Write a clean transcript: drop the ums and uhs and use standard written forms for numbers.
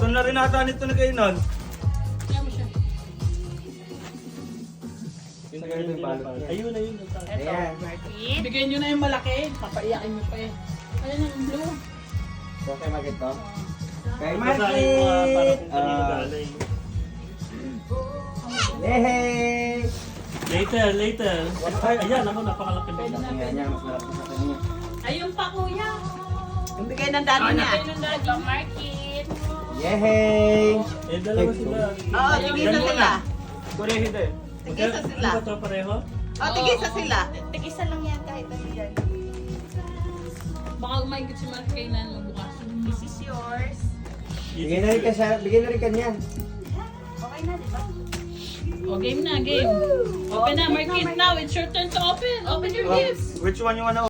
Mahal na rin ata nito na kayo nun. Kaya mo siya. Yung ganito yung balot niya. Ayun. Ayan. Martin. Bigyan nyo na yung malaki. Papaiyakin nyo pa eh. Ayan yung blue. So, kay Market to? Kay Basahin mo nga para Market! kung kanino galing. Hey! Later. Ay, ayan ako, napakalaki ba? Tingnan niya, mas malaki sa kanya. Ayun pa kuya. Yung bigay ng daddy niya. Ayun yung daddy. Martin. Yay! Eh, dalawa sila. Oo, tigisa sila. Kurehido eh. Tigisa sila. Ano ba ito pareho? Oo, tigisa sila. Tig-isa lang yan kahit ano yan. Baka umahigit si Mark kailan magbukas. This is yours. Bigyan na rin ka siya, bigyan na rin kanya. Okay na, di ba? O, game na, game. Open na, Mark. Now, it's your turn to open. Open your gifts. Which one yung ano?